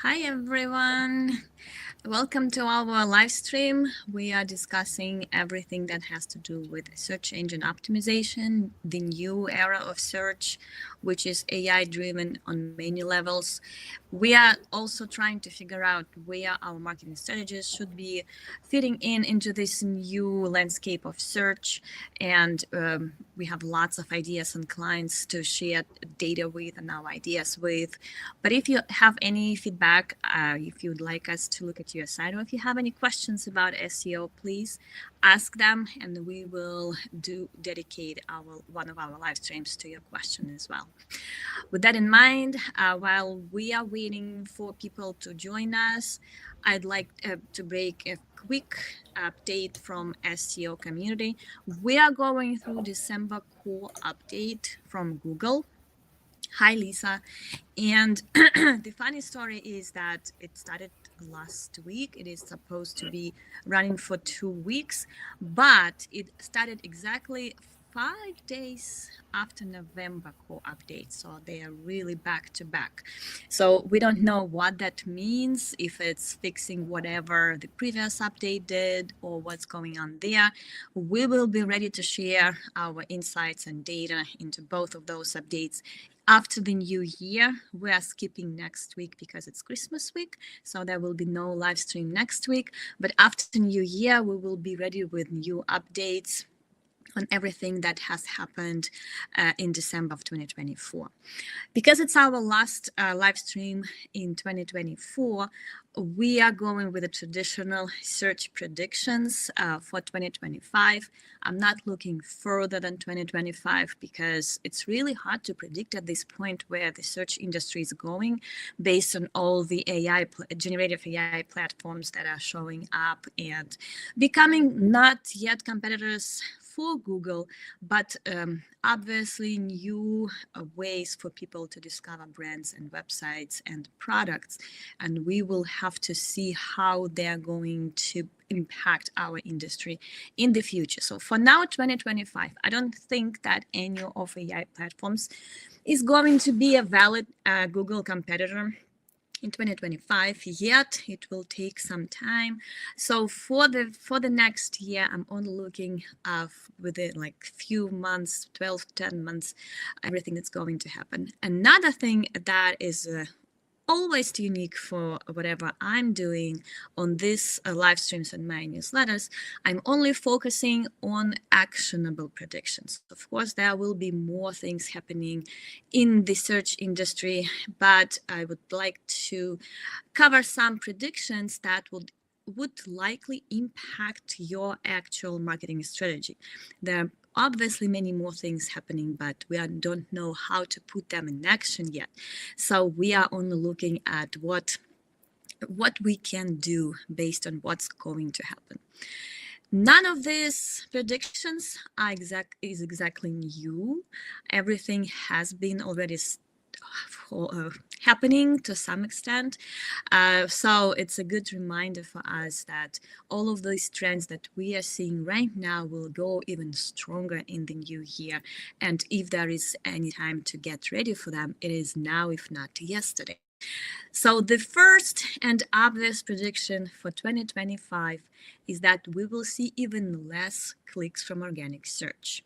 Hi everyone, welcome to our live stream. We are discussing everything that has to do with search engine optimization, the new era of search, which is AI driven on many levels. We are also trying to figure out where our marketing strategies should be fitting into this new landscape of search. And we have lots of ideas and clients to share data with and our ideas with. But if you have any feedback, if you'd like us to look at your site, or if you have any questions about SEO, please ask them, and we will dedicate one of our live streams to your question as well. With that in mind, while we are waiting for people to join us, I'd like to break a quick update from SEO community. We are going through December core update from Google. Hi, Lisa. And the funny story is that it started last week. It is supposed to be running for 2 weeks, but it started exactly 5 days after November core update. So they are really back to back. So we don't know what that means, if it's fixing whatever the previous update did or what's going on there. We will be ready to share our insights and data into both of those updates after the new year. We are skipping next week because it's Christmas week, so there will be no live stream next week. But after new year, we will be ready with new updates on everything that has happened in December of 2024. Because it's our last live stream in 2024, we are going with the traditional search predictions for 2025. I'm not looking further than 2025 because it's really hard to predict at this point where the search industry is going based on all the generative AI platforms that are showing up and becoming not yet competitors for Google, but obviously new ways for people to discover brands and websites and products. And we will have to see how they're going to impact our industry in the future. So for now, 2025, I don't think that any of AI platforms is going to be a valid Google competitor in 2025 yet. It will take some time. So for the next year, I'm only looking within like few months, 12 10 months, everything that's going to happen. Another thing that is always unique for whatever I'm doing on these live streams and my newsletters, I'm only focusing on actionable predictions. Of course, there will be more things happening in the search industry, but I would like to cover some predictions that would likely impact your actual marketing strategy. There are obviously many more things happening, but we don't know how to put them in action yet. So we are only looking at what we can do based on what's going to happen. None of these predictions are exactly new. Everything has been already happening to some extent. So it's a good reminder for us that all of these trends that we are seeing right now will go even stronger in the new year. And if there is any time to get ready for them, it is now, if not yesterday. So the first and obvious prediction for 2025 is that we will see even less clicks from organic search.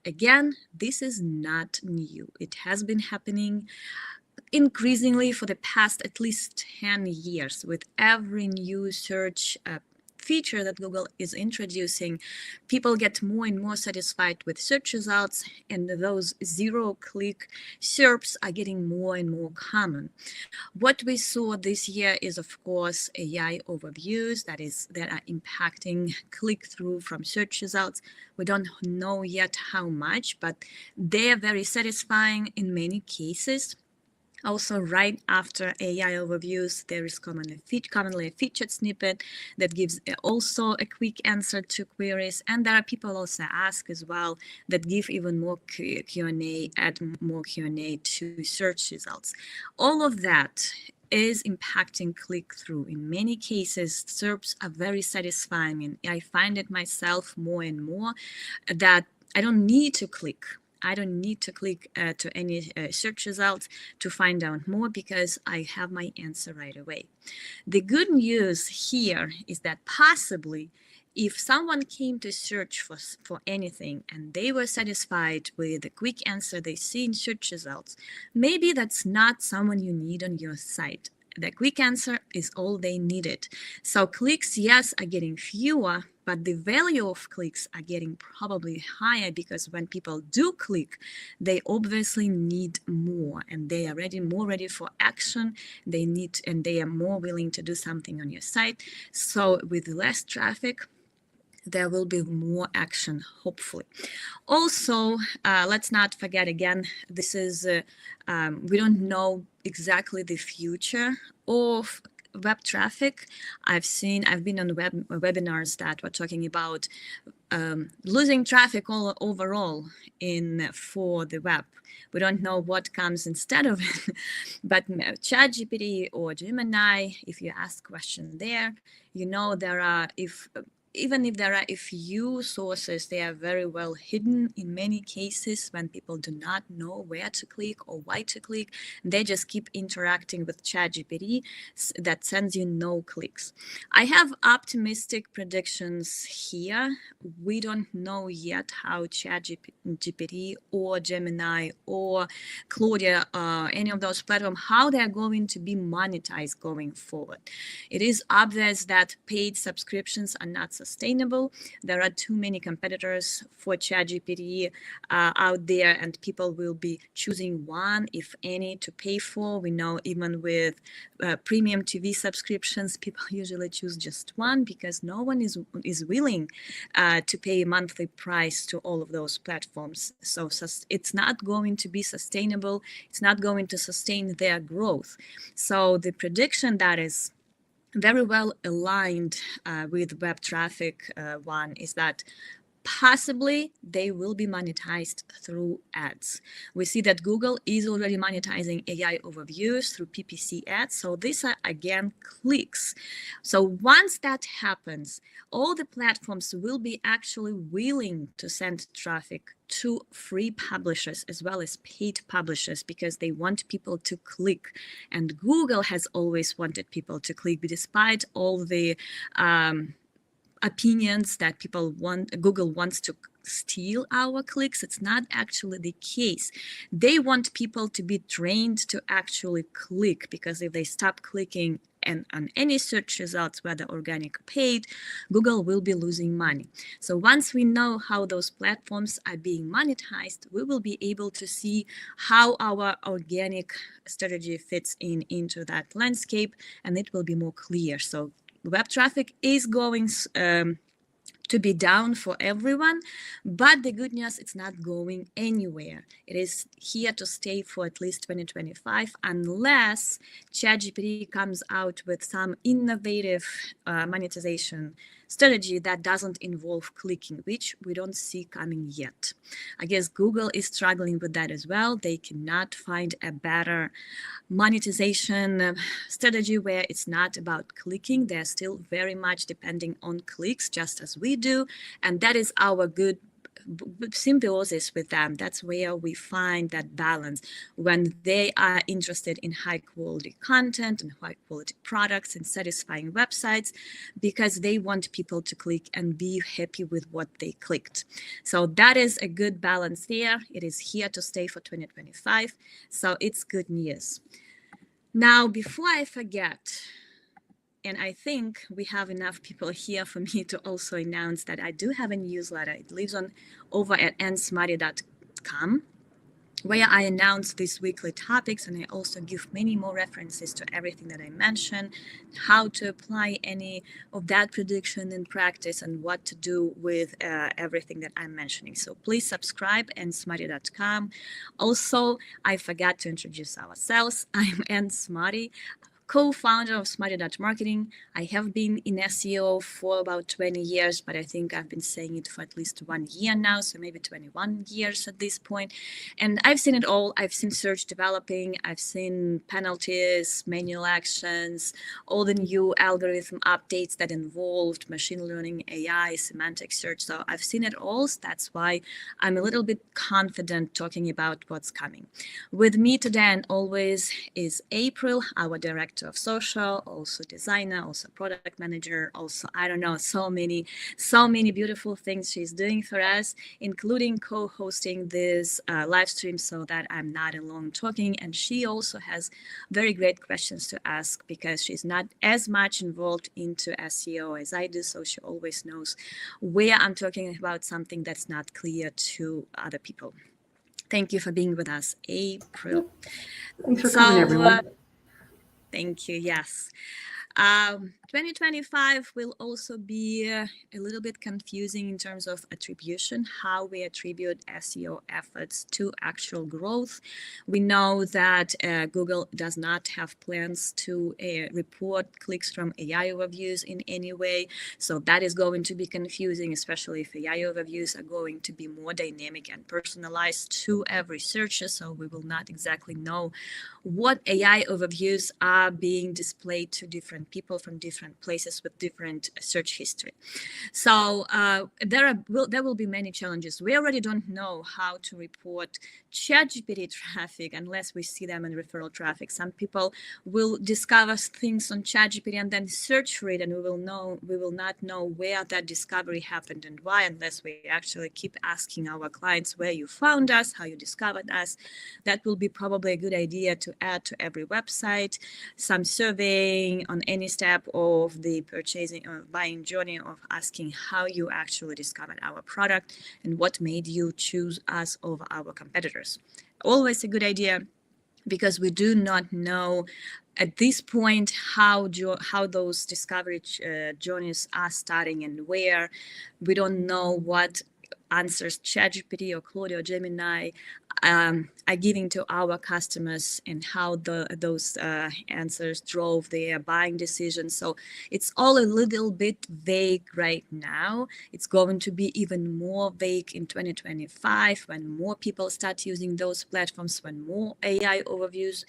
Again, this is not new. It has been happening increasingly for the past at least 10 years. With every new search feature that Google is introducing, people get more and more satisfied with search results, and those zero-click SERPs are getting more and more common. What we saw this year is, of course, AI overviews that are impacting click-through from search results. We don't know yet how much, but they are very satisfying in many cases. Also, right after AI overviews, there is commonly a featured snippet that gives also a quick answer to queries. And there are people also ask as well that give even more Q&A, add more Q&A to search results. All of that is impacting click-through. In many cases, SERPs are very satisfying, and I find it myself more and more that I don't need to click. I don't need to click to any search results to find out more because I have my answer right away. The good news here is that possibly if someone came to search for anything and they were satisfied with the quick answer they see in search results, maybe that's not someone you need on your site. The quick answer is all they needed. So clicks, yes, are getting fewer, but the value of clicks are getting probably higher because when people do click, they obviously need more and they are more ready for action. They need and they are more willing to do something on your site. So with less traffic, there will be more action, hopefully. Also, let's not forget again, this is, we don't know exactly the future of web traffic. I've been on webinars that were talking about losing traffic overall for the web. We don't know what comes instead of it, but ChatGPT or Gemini, if you ask question there, you know there are, even if there are a few sources, they are very well hidden in many cases when people do not know where to click or why to click. They just keep interacting with ChatGPT that sends you no clicks. I have optimistic predictions here. We don't know yet how ChatGPT or Gemini or Claudia, any of those platforms, how they're going to be monetized going forward. It is obvious that paid subscriptions are not sustainable. There are too many competitors for ChatGPT out there, and people will be choosing one, if any, to pay for. We know even with premium TV subscriptions, people usually choose just one because no one is willing to pay a monthly price to all of those platforms. So it's not going to be sustainable. It's not going to sustain their growth. So the prediction that is very well aligned with web traffic one is that possibly they will be monetized through ads. We see that Google is already monetizing AI overviews through PPC ads. So these are again clicks. So once that happens, all the platforms will be actually willing to send traffic to free publishers as well as paid publishers because they want people to click. And Google has always wanted people to click despite all the opinions that people want. Google wants to steal our clicks. It's not actually the case. They want people to be trained to actually click, because if they stop clicking and on any search results, whether organic or paid, Google will be losing money. So once we know how those platforms are being monetized, we will be able to see how our organic strategy fits into that landscape, and it will be more clear. So web traffic is going to be down for everyone, but the good news, it's not going anywhere. It is here to stay for at least 2025, unless ChatGPT comes out with some innovative monetization strategy that doesn't involve clicking, which we don't see coming yet. I guess Google is struggling with that as well. They cannot find a better monetization strategy where it's not about clicking. They're still very much depending on clicks, just as we do, and that is our good symbiosis with them. That's where we find that balance when they are interested in high quality content and high quality products and satisfying websites, because they want people to click and be happy with what they clicked. So that is a good balance there. It is here to stay for 2025. So it's good news. Now, before I forget, and I think we have enough people here for me to also announce that I do have a newsletter. It lives on over at smarty.com, where I announce these weekly topics, and I also give many more references to everything that I mentioned, how to apply any of that prediction in practice, and what to do with everything that I'm mentioning. So please subscribe and smarty.com. Also, I forgot to introduce ourselves. I'm Smarty, co-founder of Smarty Marketing. I have been in SEO for about 20 years, but I think I've been saying it for at least 1 year now, so maybe 21 years at this point. And I've seen it all. I've seen search developing, I've seen penalties, manual actions, all the new algorithm updates that involved machine learning, AI, semantic search. So I've seen it all. So that's why I'm a little bit confident talking about what's coming. With me today and always is April, our director of social, also designer, also product manager, also, I don't know, so many beautiful things she's doing for us, including co-hosting this live stream so that I'm not alone talking. And she also has very great questions to ask because she's not as much involved into SEO as I do. So she always knows where I'm talking about something that's not clear to other people. Thank you for being with us, April. Thanks for coming, everyone. Thank you. Yes. 2025 will also be a little bit confusing in terms of attribution, how we attribute SEO efforts to actual growth. We know that Google does not have plans to report clicks from AI overviews in any way. So that is going to be confusing, especially if AI overviews are going to be more dynamic and personalized to every searcher. So we will not exactly know what AI overviews are being displayed to different people from different places with different search history. So there will be many challenges. We already don't know how to report ChatGPT traffic unless we see them in referral traffic. Some people will discover things on ChatGPT and then search for it, and we will not know where that discovery happened and why unless we actually keep asking our clients where you found us, how you discovered us. That will be probably a good idea to add to every website, some surveying on any step of the purchasing or buying journey of asking how you actually discovered our product and what made you choose us over our competitors. Always a good idea because we do not know at this point how those discovery journeys are starting and where. We don't know what answers ChatGPT or Claude or Gemini are giving to our customers and how those answers drove their buying decisions. So it's all a little bit vague right now. It's going to be even more vague in 2025 when more people start using those platforms, when more AI overviews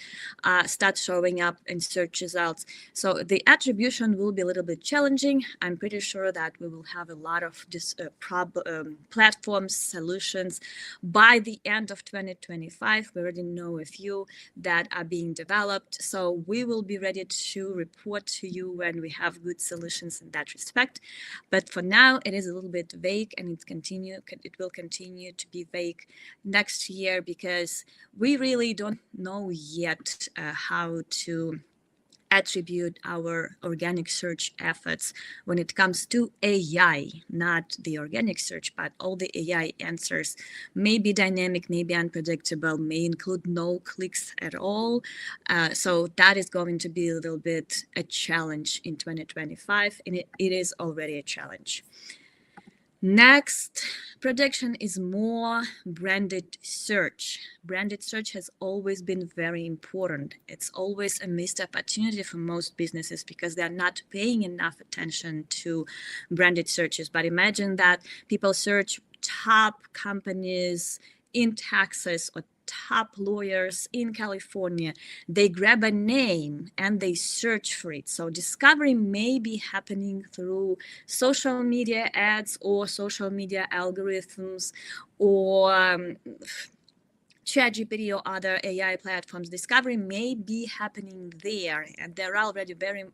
start showing up in search results. So the attribution will be a little bit challenging. I'm pretty sure that we will have a lot of platforms, solutions by the end of 2025. We already know a few that are being developed. So we will be ready to report to you when we have good solutions in that respect. But for now, it is a little bit vague and it will continue to be vague next year because we really don't know yet how to attribute our organic search efforts when it comes to AI, not the organic search, but all the AI answers may be dynamic, may be unpredictable, may include no clicks at all. So that is going to be a little bit a challenge in 2025, and it is already a challenge. Next prediction is more branded search. Branded search has always been very important. It's always a missed opportunity for most businesses because they're not paying enough attention to branded searches. But imagine that people search top companies in Texas or top lawyers in California. They grab a name and they search for it. So discovery may be happening through social media ads or social media algorithms or ChatGPT or other AI platforms. Discovery may be happening there, and there are already very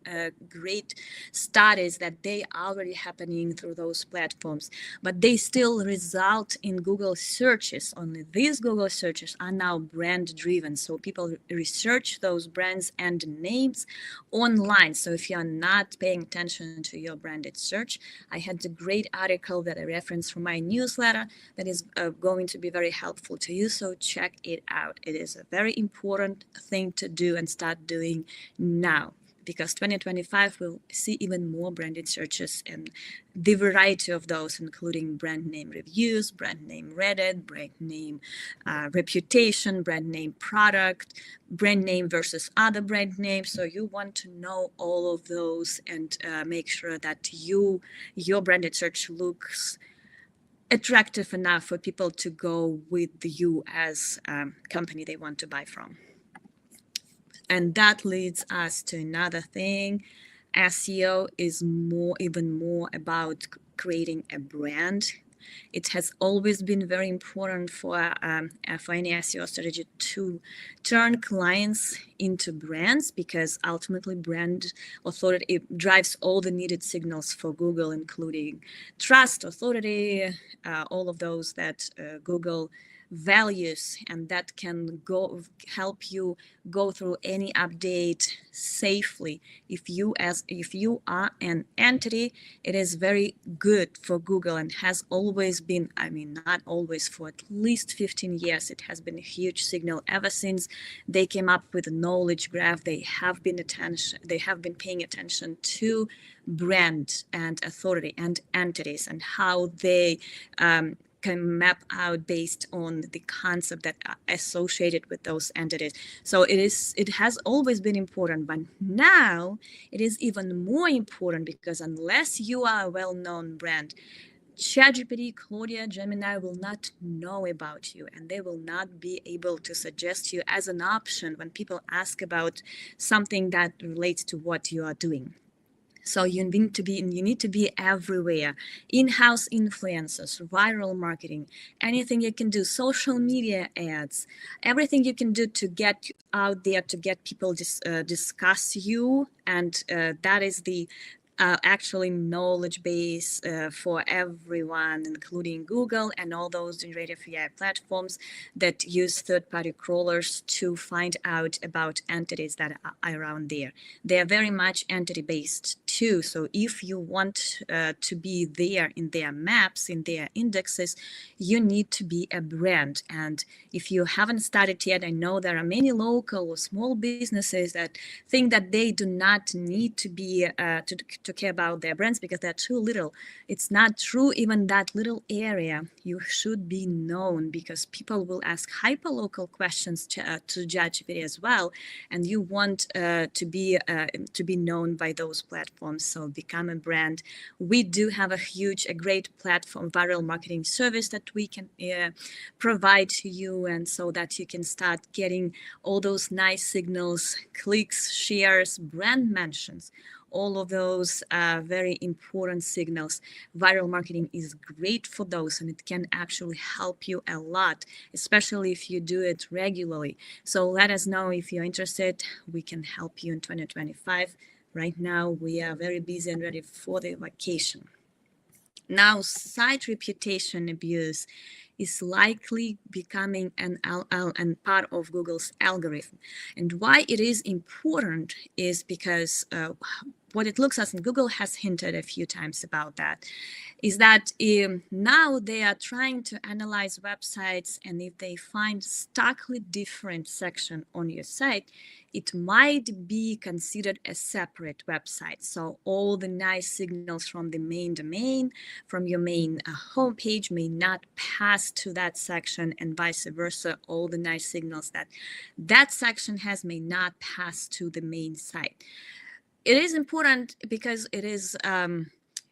great studies that they are already happening through those platforms, but they still result in Google searches. Only these Google searches are now brand driven, so people research those brands and names online. So if you are not paying attention to your branded search, I had a great article that I referenced from my newsletter that is going to be very helpful to you. So check it out. It is a very important thing to do and start doing now because 2025 will see even more branded searches and the variety of those, including brand name reviews, brand name Reddit, brand name reputation, brand name product, brand name versus other brand names. So you want to know all of those and make sure that your branded search looks attractive enough for people to go with you as a company they want to buy from. And that leads us to another thing. SEO is even more about creating a brand. It has always been very important for any SEO strategy to turn clients into brands, because ultimately brand authority drives all the needed signals for Google, including trust, authority, all of those that Google values, and that can help you go through any update safely. If you are an entity, it is very good for Google and has always been, I mean, not always, for at least 15 years, it has been a huge signal ever since they came up with a knowledge graph. They have been paying attention to brand and authority and entities and how they can map out based on the concept that are associated with those entities. So it has always been important, but now it is even more important, because unless you are a well-known brand, ChatGPT, Claudia, Gemini will not know about you, and they will not be able to suggest you as an option when people ask about something that relates to what you are doing. So you need to be everywhere. In-house influencers, viral marketing, anything you can do, social media ads, everything you can do to get out there, to get people discuss you, and that is the actually knowledge base for everyone, including Google and all those generative AI platforms that use third-party crawlers to find out about entities that are around there. They are very much entity-based too. So if you want to be there in their maps, in their indexes, you need to be a brand. And if you haven't started yet, I know there are many local or small businesses that think that they do not need to be to care about their brands because they're too little. It's not true. Even that little area, you should be known, because people will ask hyperlocal questions to ChatGPT as well, and you want to be known by those platforms. So become a brand. We do have a great platform, viral marketing service that we can provide to you, and so that you can start getting all those nice signals, clicks, shares, brand mentions. All of those very important signals. Viral marketing is great for those, and it can actually help you a lot, especially if you do it regularly. So let us know if you're interested. We can help you in 2025. Right now, we are very busy and ready for the vacation. Now, site reputation abuse is likely becoming an part of Google's algorithm. And why it is important is because what it looks at, and Google has hinted a few times about that, is that now they are trying to analyze websites, and if they find starkly different section on your site, it might be considered a separate website. So all the nice signals from the main domain, from your main homepage, may not pass to that section, and vice versa. All the nice signals that section has may not pass to the main site. It is important because it is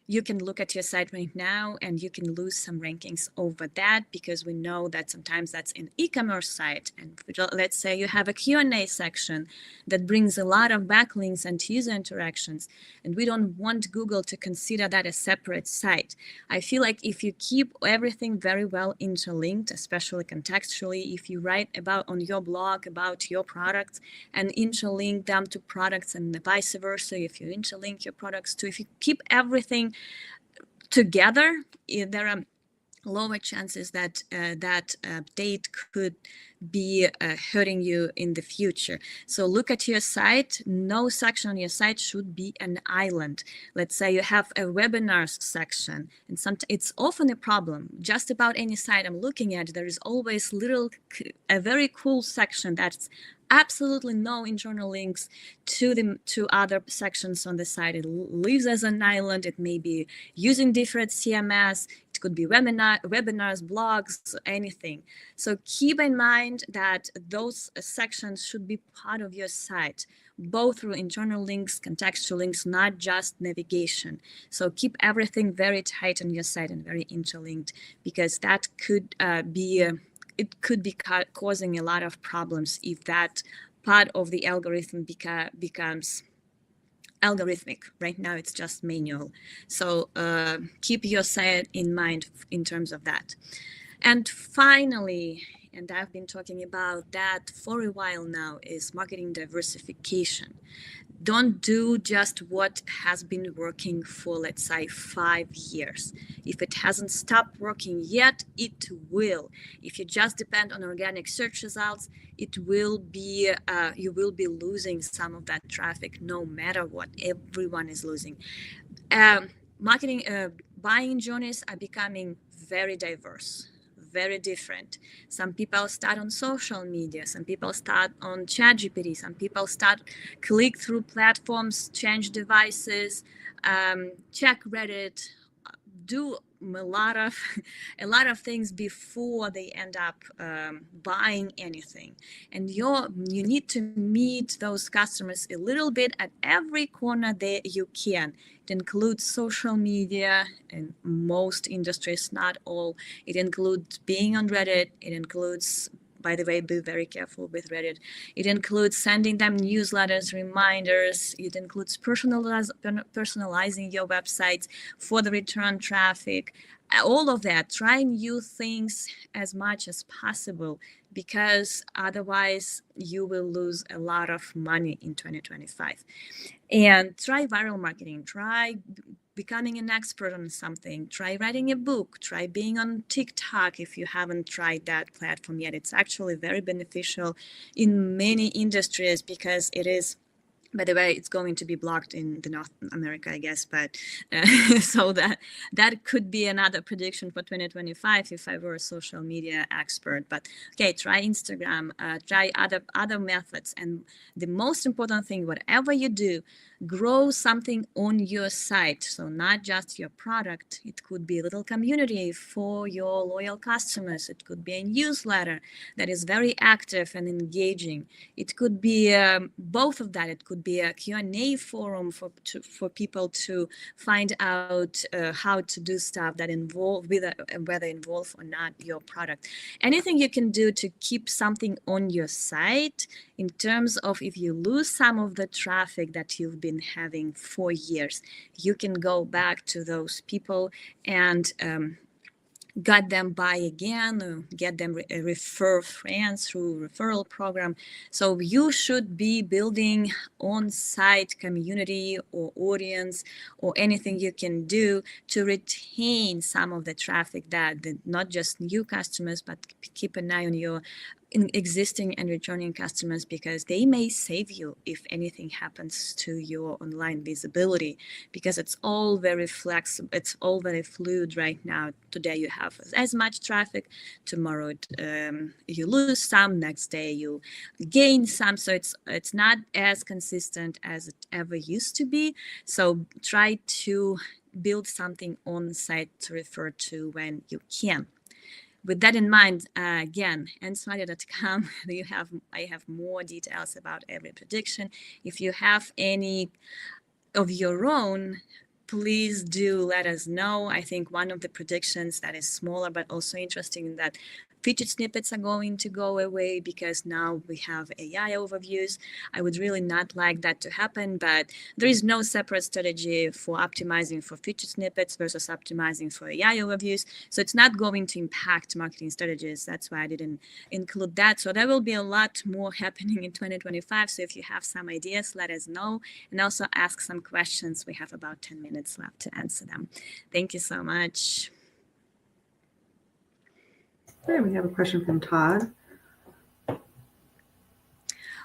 you can look at your site right now and you can lose some rankings over that, because we know that sometimes that's an e-commerce site. And let's say you have a Q&A section that brings a lot of backlinks and user interactions, and we don't want Google to consider that a separate site. I feel like if you keep everything very well interlinked, especially contextually, if you write on your blog about your products and interlink them to products and vice versa, if you interlink your products to, if you keep everything together, there are lower chances that that update could be hurting you in the future. So look at your site. No section on your site should be an island. Let's say you have a webinars section, and it's often a problem. Just about any site I'm looking at, there is always a very cool section that's absolutely no internal links to other sections on the site. It lives as an island. It may be using different CMS. It could be webinars, blogs, anything. So keep in mind that those sections should be part of your site, both through internal links, contextual links, not just navigation. So keep everything very tight on your site and very interlinked, because that could it could be causing a lot of problems if that part of the algorithm becomes algorithmic. Right now it's just manual. So keep your site in mind in terms of that. And finally, and I've been talking about that for a while now, is marketing diversification. Don't do just what has been working for, let's say, 5 years. If it hasn't stopped working yet, it will. If you just depend on organic search results, it will be you will be losing some of that traffic no matter what. Everyone is losing. Marketing buying journeys are becoming very diverse, very different. Some people start on social media, some people start on ChatGPT, some people start click through platforms, change devices, check Reddit, do a lot of things before they end up buying anything. And you need to meet those customers a little bit at every corner that you can. It includes social media in most industries, not all. It includes being on Reddit. It includes, by the way, be very careful with Reddit. It includes sending them newsletters, reminders. It includes personalizing your websites for the return traffic. All of that. Try new things as much as possible, because otherwise you will lose a lot of money in 2025. And try viral marketing. Try becoming an expert on something. Try writing a book. Try being on TikTok if you haven't tried that platform yet. It's actually very beneficial in many industries, because it is, by the way, it's going to be blocked in the North America, I guess, but so that could be another prediction for 2025 if I were a social media expert. But okay, try Instagram, try other methods, and the most important thing, whatever you do, grow something on your site. So not just your product. It could be a little community for your loyal customers. It could be a newsletter that is very active and engaging. It could be both of that. It could be a Q&A forum for people to find out how to do stuff that involve, whether involve or not your product. Anything you can do to keep something on your site, in terms of if you lose some of the traffic that you've been having for years, you can go back to those people and get them buy again, or get them refer friends through referral program. So you should be building on-site community or audience, or anything you can do to retain some of the traffic that not just new customers, but keep an eye on your existing and returning customers, because they may save you if anything happens to your online visibility, because it's all very flexible, it's all very fluid right now. Today you have as much traffic, tomorrow you lose some, next day you gain some, so it's not as consistent as it ever used to be. So try to build something on site to refer to when you can. With that in mind, again, nsmarty.com, I have more details about every prediction. If you have any of your own, please do let us know. I think one of the predictions that is smaller but also interesting, that featured snippets are going to go away, because now we have AI overviews. I would really not like that to happen, but there is no separate strategy for optimizing for featured snippets versus optimizing for AI overviews. So it's not going to impact marketing strategies. That's why I didn't include that. So there will be a lot more happening in 2025. So if you have some ideas, let us know, and also ask some questions. We have about 10 minutes left to answer them. Thank you so much. Okay, we have a question from Todd.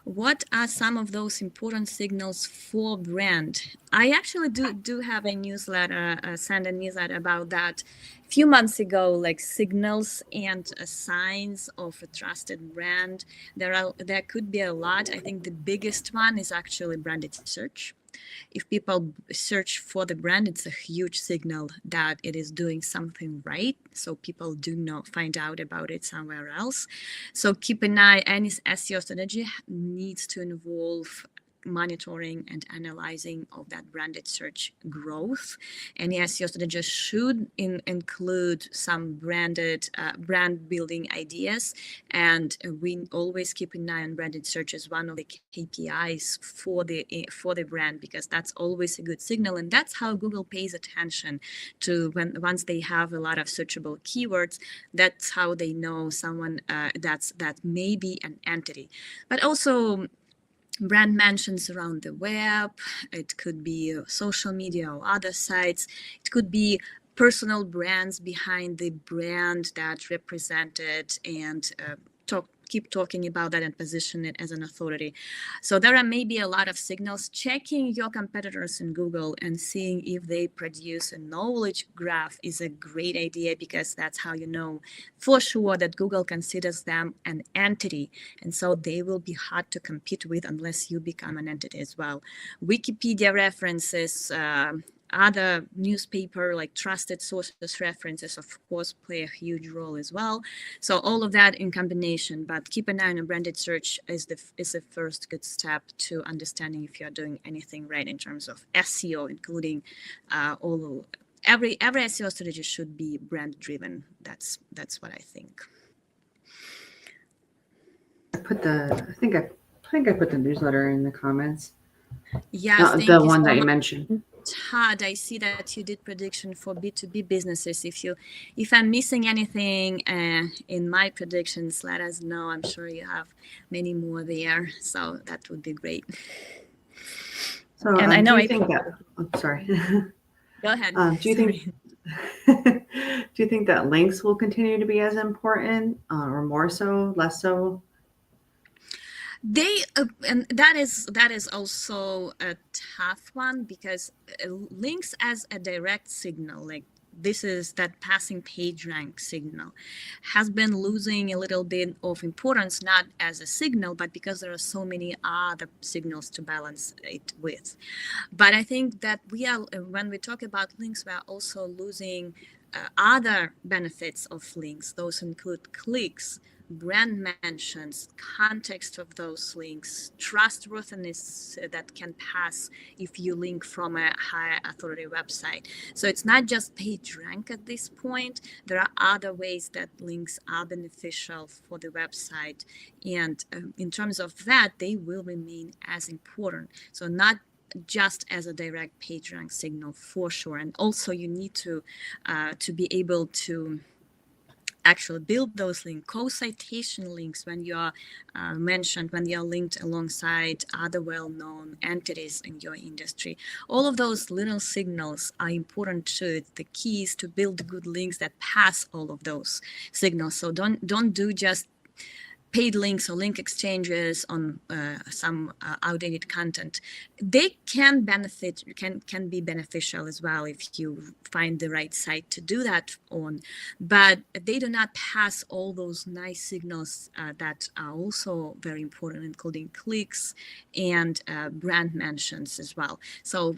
What are some of those important signals for brand? I actually do have a newsletter, send a newsletter about that a few months ago, like signals and signs of a trusted brand. There could be a lot. I think the biggest one is actually branded search. If people search for the brand, it's a huge signal that it is doing something right. So people do not find out about it somewhere else. So keep an eye. Any SEO strategy needs to involve monitoring and analyzing of that branded search growth. Any SEO strategy should include some brand building ideas, and we always keep an eye on branded search as one of the KPIs for the brand, because that's always a good signal, and that's how Google pays attention to once they have a lot of searchable keywords. That's how they know someone that may be an entity. But also brand mentions around the web. It could be social media or other sites. It could be personal brands behind the brand that represent it, and keep talking about that and position it as an authority. So there are maybe a lot of signals. Checking your competitors in Google and seeing if they produce a knowledge graph is a great idea, because that's how you know for sure that Google considers them an entity, and so they will be hard to compete with unless you become an entity as well. Wikipedia references, other newspaper like trusted sources references, of course, play a huge role as well. So all of that in combination, but keep an eye on a branded search is the first good step to understanding if you're doing anything right in terms of SEO, including every SEO strategy should be brand driven. That's what I think. I think I put the newsletter in the comments. Yes, thank the you one so that you much. mentioned. Todd, I see that you did prediction for B2B businesses. If I'm missing anything in my predictions, let us know. I'm sure you have many more there, so that would be great. So, and I know do you think that? I'm sorry. Go ahead. Do you think? Do you think that links will continue to be as important, or more so, less so? They and that is also a tough one, because links as a direct signal, like this is that passing page rank signal, has been losing a little bit of importance, not as a signal, but because there are so many other signals to balance it with. But I think that we are, when we talk about links, we are also losing other benefits of links. Those include clicks, brand mentions, context of those links, trustworthiness that can pass if you link from a high authority website. So it's not just page rank at this point. There are other ways that links are beneficial for the website. And in terms of that, they will remain as important. So not just as a direct page rank signal for sure. And also you need to be able to actually build those links, co-citation links when you are mentioned, when you are linked alongside other well-known entities in your industry. All of those little signals are important too. The key is to build good links that pass all of those signals. So don't do just paid links or link exchanges on some outdated content. They can benefit, can be beneficial as well if you find the right site to do that on, but they do not pass all those nice signals that are also very important, including clicks and brand mentions as well. So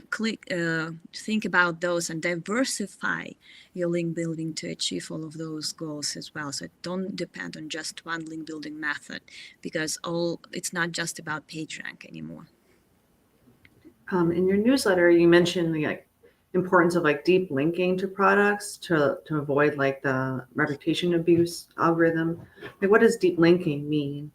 think about those and diversify your link building to achieve all of those goals as well. So don't depend on just one link building method, because it's not just about page rank anymore. In your newsletter, you mentioned the importance of deep linking to products to avoid the reputation abuse algorithm. What does deep linking mean?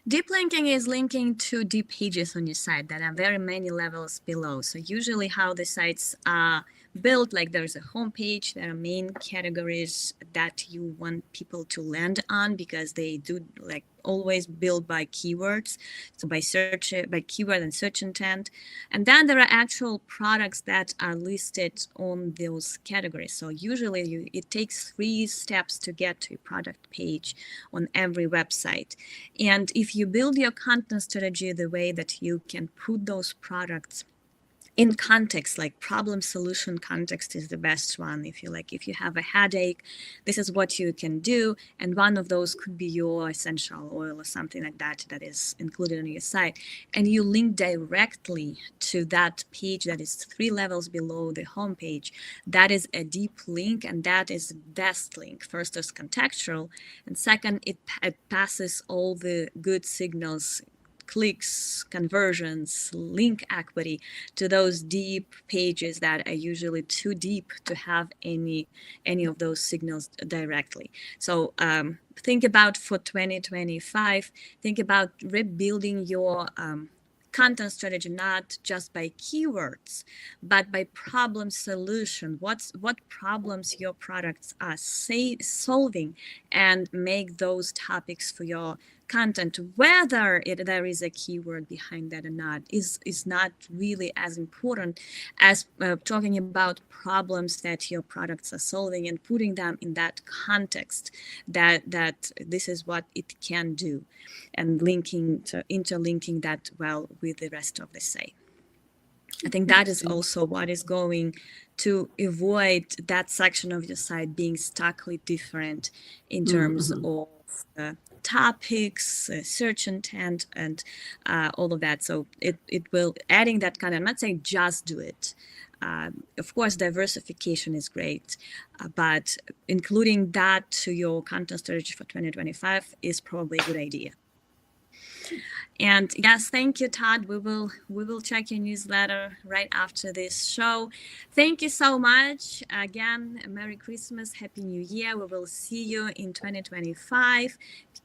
Deep linking is linking to deep pages on your site that are very many levels below. So usually how the sites are built, like there's a homepage, there are main categories that you want people to land on, because they do like always build by keywords, so by search, by keyword and search intent. And then there are actual products that are listed on those categories. So usually it takes 3 steps to get to a product page on every website. And if you build your content strategy the way that you can put those products in context, like problem solution context is the best one. If you have a headache, this is what you can do, and one of those could be your essential oil or something like that that is included on your site, and you link directly to that page that is 3 levels below the homepage. That is a deep link, and that is the best link. First is contextual, and second, it passes all the good signals, clicks, conversions, link equity, to those deep pages that are usually too deep to have any of those signals directly. So think about for 2025, think about rebuilding your content strategy, not just by keywords, but by problem solution. What problems your products are solving, and make those topics for your content, whether there is a keyword behind that or not, is not really as important as talking about problems that your products are solving and putting them in that context, that this is what it can do, and interlinking that well with the rest of the site. I think that is also what is going to avoid that section of your site being starkly different in terms of topics, search intent, and all of that. So it will, adding that kind of, I'm not saying just do it. Of course, diversification is great, but including that to your content strategy for 2025 is probably a good idea. And yes, thank you, Todd. We will check your newsletter right after this show. Thank you so much. Again, Merry Christmas, Happy New Year. We will see you in 2025,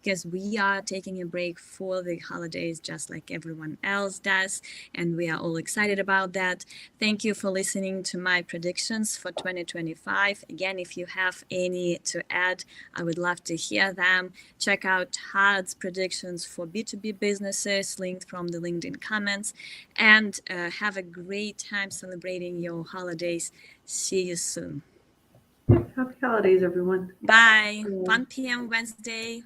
because we are taking a break for the holidays just like everyone else does, and we are all excited about that. Thank you for listening to my predictions for 2025. Again, if you have any to add, I would love to hear them. Check out Todd's predictions for B2B businesses, linked from the LinkedIn comments, and have a great time celebrating your holidays. See you soon. Happy holidays, everyone. Bye. 1 p.m. Wednesday.